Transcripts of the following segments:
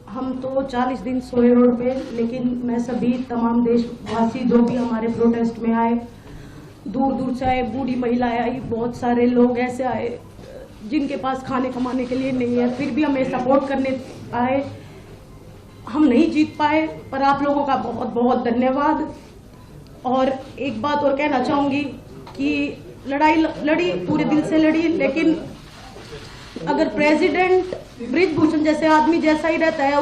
हम तो 40 दिन सोए रोड पे, लेकिन मैं सभी तमाम देशवासी जो भी हमारे प्रोटेस्ट में आए, दूर दूर से आए, बूढ़ी महिलाएं आई, बहुत सारे लोग ऐसे आए जिनके पास खाने कमाने के लिए नहीं है, फिर भी हमें सपोर्ट करने आए। हम नहीं जीत पाए, पर आप लोगों का बहुत बहुत धन्यवाद। और एक बात और कहना चाहूँगी कि लड़ाई लड़ी, पूरे दिल से लड़ी, लेकिन अगर प्रेसिडेंट बृजभूषण जैसे आदमी जैसा ही रहता है,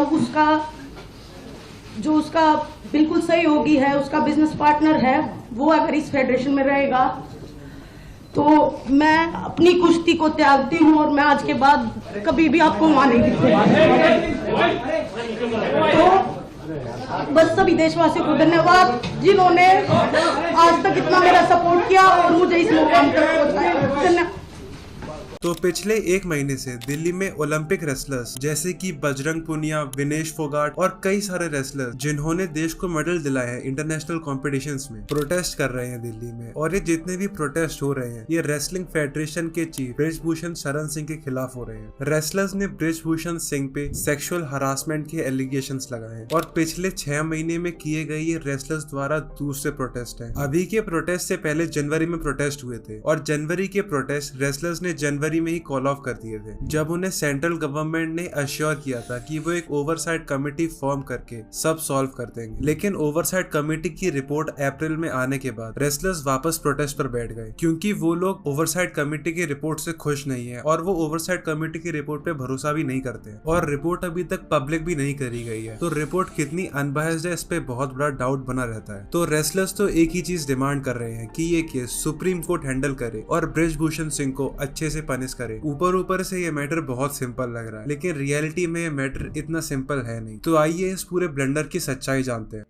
उसका बिल्कुल सहयोगी है, उसका बिजनेस पार्टनर है, वो अगर इस फेडरेशन में रहेगा तो मैं अपनी कुश्ती को त्यागती हूँ और मैं आज के बाद कभी भी आपको वहां नहीं दिखूंगा। तो बस सभी देशवासियों को धन्यवाद जिन्होंने आज तक इतना मेरा सपोर्ट किया और मुझे इस मुकाम तक पहुंचाया। धन्यवाद। तो पिछले एक महीने से दिल्ली में ओलंपिक रेसलर्स जैसे कि बजरंग पुनिया, विनेश फोगाट और कई सारे रेसलर्स जिन्होंने देश को मेडल दिलाए हैं इंटरनेशनल कॉम्पिटिशंस में, प्रोटेस्ट कर रहे हैं दिल्ली में। और ये जितने भी प्रोटेस्ट हो रहे हैं ये रेसलिंग फेडरेशन के चीफ बृजभूषण शरण सिंह के खिलाफ हो रहे हैं। रेसलर्स ने बृजभूषण सिंह पे सेक्सुअल हरासमेंट के एलिगेशंस लगाए हैं और पिछले 6 महीने में किए गए ये रेसलर्स द्वारा दूसरे प्रोटेस्ट है। अभी के प्रोटेस्ट से पहले जनवरी में प्रोटेस्ट हुए थे और जनवरी के प्रोटेस्ट रेसलर्स ने जनवरी में ही कॉल ऑफ कर दिए थे, जब उन्हें सेंट्रल गवर्नमेंट ने अश्योर किया था कि वो एक ओवरसाइट कमेटी फॉर्म करके सब सॉल्व कर देंगे। लेकिन ओवरसाइट कमेटी की रिपोर्ट अप्रैल में आने के बाद रेसलर्स वापस प्रोटेस्ट पर बैठ गए, क्योंकि वो लोग ओवरसाइट कमेटी की रिपोर्ट से खुश नहीं है और वो ओवरसाइट कमेटी की रिपोर्ट पे भरोसा भी नहीं करते और रिपोर्ट अभी तक पब्लिक भी नहीं करी गई है। तो रिपोर्ट कितनी अनबायस्ड है, इस पे बहुत बड़ा डाउट बना रहता है। तो रेसलर्स तो एक ही चीज डिमांड कर रहे हैं कि ये केस सुप्रीम कोर्ट हैंडल करे और बृजभूषण सिंह को अच्छे से पनिश करे। ऊपर से ये मैटर बहुत सिंपल लग रहा है, लेकिन रियलिटी में ये मैटर इतना सिंपल है नहीं। तो आइए इस पूरे ब्लंडर की सच्चाई जानते हैं।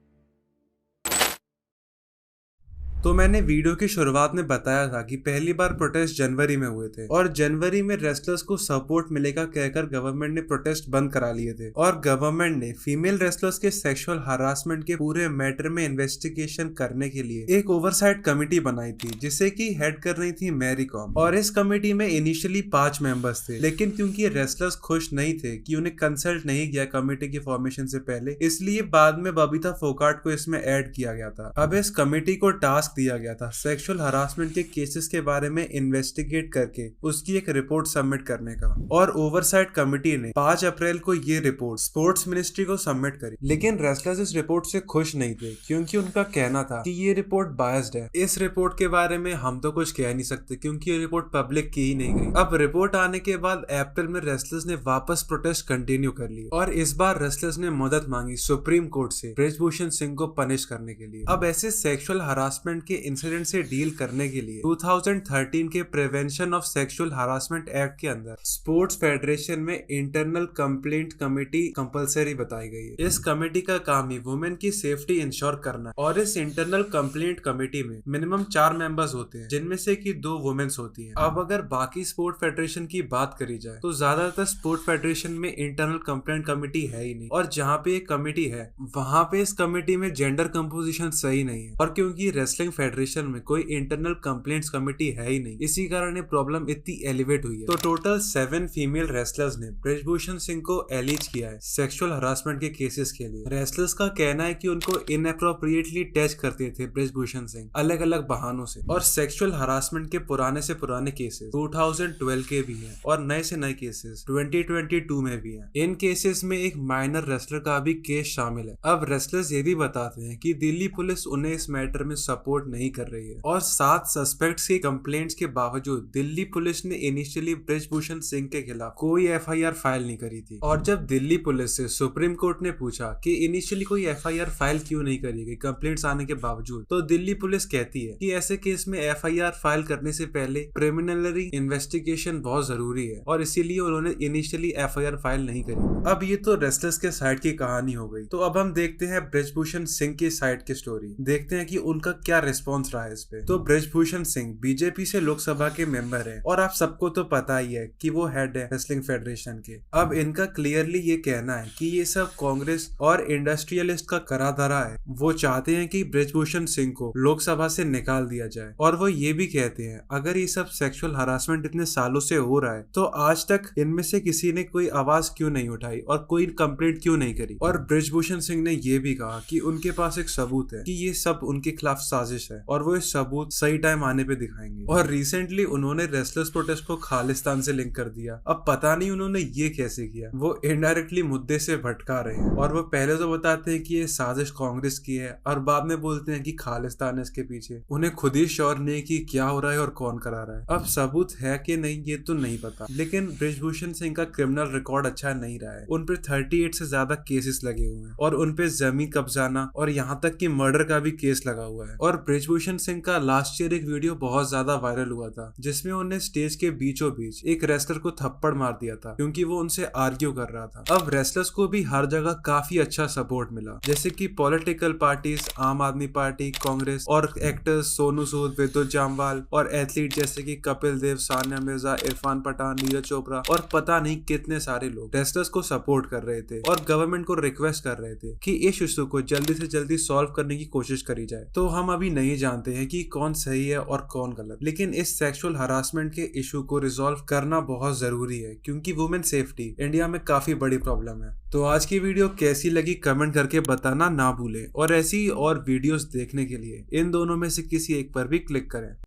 तो मैंने वीडियो की शुरुआत में बताया था कि पहली बार प्रोटेस्ट जनवरी में हुए थे और जनवरी में रेसलर्स को सपोर्ट मिलेगा कहकर गवर्नमेंट ने प्रोटेस्ट बंद करा लिए थे और गवर्नमेंट ने फीमेल रेसलर्स के सेक्सुअल हरासमेंट के पूरे मैटर में इन्वेस्टिगेशन करने के लिए एक ओवरसाइट कमेटी बनाई थी, जिसे की हेड कर रही थी मैरी कॉम। और इस कमेटी में इनिशियली 5 मेंबर्स थे, लेकिन क्योंकि रेसलर्स खुश नहीं थे कि उन्हें कंसल्ट नहीं किया कमेटी की फॉर्मेशन से पहले, इसलिए बाद में बबीता फोगाट को इसमें ऐड किया गया था। अब इस कमेटी को टास्क दिया गया था सेक्सुअल हरासमेंट के केसेस के बारे में इन्वेस्टिगेट करके उसकी एक रिपोर्ट सबमिट करने का। और ओवरसाइट कमेटी ने 5 अप्रैल को ये रिपोर्ट स्पोर्ट्स मिनिस्ट्री को सबमिट करी। लेकिन रेसलर्स इस रिपोर्ट से खुश नहीं थे, क्योंकि उनका कहना था कि ये रिपोर्ट बायस्ड है। इस रिपोर्ट के बारे में हम तो कुछ कह नहीं सकते क्योंकि ये रिपोर्ट पब्लिक की ही नहीं गई। अब रिपोर्ट आने के बाद अप्रैल में रेसलर्स ने वापस प्रोटेस्ट कंटिन्यू कर ली और इस बार रेसलर्स ने मदद मांगी सुप्रीम कोर्ट से बृजभूषण सिंह को पनिश करने के लिए। अब ऐसे सेक्सुअल हरासमेंट के इंसिडेंट से डील करने के लिए 2013 के prevention of sexual harassment act के अंदर स्पोर्ट्स फेडरेशन में इंटरनल कंप्लेंट कमेटी कंपलसरी बताई गई है। इस कमेटी का काम ही वुमेन की सेफ्टी इंश्योर करना और इस इंटरनल कंप्लेंट कमेटी में मिनिमम 4 मेंबर्स होते हैं, जिनमें से कि 2 वुमेन्स होती हैं। अब अगर बाकी स्पोर्ट फेडरेशन की बात करी जाए तो ज्यादातर स्पोर्ट फेडरेशन में इंटरनल कंप्लेंट कमेटी है ही नहीं, और जहाँ पे एक कमेटी है वहाँ पे इस कमेटी में जेंडर कंपोजिशन सही नहीं है। और क्योंकि रेसलिंग फेडरेशन में कोई इंटरनल कंप्लेंट्स कमेटी है ही नहीं, इसी कारण ये प्रॉब्लम इतनी एलिवेट हुई है। तो टोटल 7 फीमेल रेसलर्स ने बृजभूषण सिंह को एलिज किया है सेक्सुअल हरासमेंट के केसेस के लिए। रेसलर्स का कहना है कि उनको इनअप्रोप्रिएटली टच करते थे बृजभूषण सिंह अलग अलग बहानों से, और सेक्सुअल हरासमेंट के पुराने से पुराने केसेस 2012 के भी हैं और नए से नए केसेस 2022 में भी हैं। इन केसेस में एक माइनर रेसलर का भी केस शामिल है। अब रेसलर्स ये भी बताते हैं कि दिल्ली पुलिस उन्हें इस मैटर में सपोर्ट नहीं कर रही है और 7 सस्पेक्ट्स की कंप्लेंट्स के बावजूद दिल्ली पुलिस ने इनिशियली बृजभूषण सिंह के खिलाफ कोई एफआईआर फाइल नहीं करी थी। और जब दिल्ली पुलिस से सुप्रीम कोर्ट ने पूछा कि इनिशियली कोई एफआईआर फाइल क्यों नहीं करी गई कंप्लेंट्स आने के बावजूद, तो दिल्ली पुलिस कहती है कि ऐसे केस में एफआईआर फाइल करने से पहले प्रिलिमिनरी इन्वेस्टिगेशन बहुत जरूरी है और इसीलिए उन्होंने इनिशियली एफआईआर फाइल नहीं करी। अब ये तो रेसलर्स के साइड की कहानी हो गई। तो अब हम देखते हैं बृजभूषण सिंह की साइड की स्टोरी, देखते हैं कि उनका क्या रिस्पॉन्स रहा है इस पे। तो ब्रिजभूषण सिंह बीजेपी से लोकसभा के मेंबर है और आप सबको तो पता ही है कि वो हेड है रेसलिंग फेडरेशन के। अब इनका क्लियरली ये कहना है कि ये सब कांग्रेस और इंडस्ट्रियलिस्ट का करा धरा है। वो चाहते हैं कि ब्रिजभूषण सिंह को लोकसभा से निकाल दिया जाए और वो ये भी कहते हैं अगर ये सब सेक्सुअल हरासमेंट इतने सालों से हो रहा है तो आज तक इनमें से किसी ने कोई आवाज क्यों नहीं उठाई और कोई कंप्लेंट क्यों नहीं करी। और ब्रिजभूषण सिंह ने ये भी कहा कि उनके पास एक सबूत है कि ये सब उनके खिलाफ साजिश है और वो इस सबूत सही टाइम आने पे दिखाएंगे। और रिसेंटली उन्होंने रेसलर्स प्रोटेस्ट को खालिस्तान से लिंक कर दिया। अब पता नहीं उन्होंने ये कैसे किया। वो इनडायरेक्टली मुद्दे से भटका रहे हैं और वो पहले तो बताते हैं कि ये साजिश कांग्रेस की है और बाद में बोलते हैं कि खालिस्तान है इसके पीछे। उन्हें खुद ही श्योर नहीं कि क्या हो रहा है और कौन करा रहा है। अब सबूत है कि नहीं ये तो नहीं पता, लेकिन ब्रिजभूषण सिंह का क्रिमिनल रिकॉर्ड अच्छा नहीं रहा है। उन पे 38 से ज्यादा केसेस लगे हुए हैं और उन पे जमीन कब्जाना और यहाँ तक कि मर्डर का भी केस लगा हुआ है। और ब्रिजभूषण सिंह का लास्ट ईयर एक वीडियो बहुत ज्यादा वायरल हुआ था जिसमें उन्हें स्टेज के बीचों बीच एक रेसलर को थप्पड़ मार दिया था क्योंकि वो उनसे आर्ग्यू कर रहा था। अब रेसलर्स को भी हर जगह काफी अच्छा सपोर्ट मिला, जैसे कि पॉलिटिकल पार्टीज, आम आदमी पार्टी, कांग्रेस और एक्टर्स सोनू सूद, विद्युत जामवाल और एथलीट जैसे कि कपिल देव, सानिया मिर्जा, इरफान पठान, नीरज चोपड़ा और पता नहीं कितने सारे लोग रेसलर्स को सपोर्ट कर रहे थे और गवर्नमेंट को रिक्वेस्ट कर रहे थे कि इस इशू को जल्दी से जल्दी सॉल्व करने की कोशिश करी जाए। तो हम अभी नहीं जानते हैं कि कौन सही है और कौन गलत, लेकिन इस सेक्सुअल हरासमेंट के इशू को रिजॉल्व करना बहुत जरूरी है क्योंकि वुमेन सेफ्टी इंडिया में काफी बड़ी प्रॉब्लम है। तो आज की वीडियो कैसी लगी कमेंट करके बताना ना भूलें और ऐसी और वीडियोस देखने के लिए इन दोनों में से किसी एक पर भी क्लिक करें।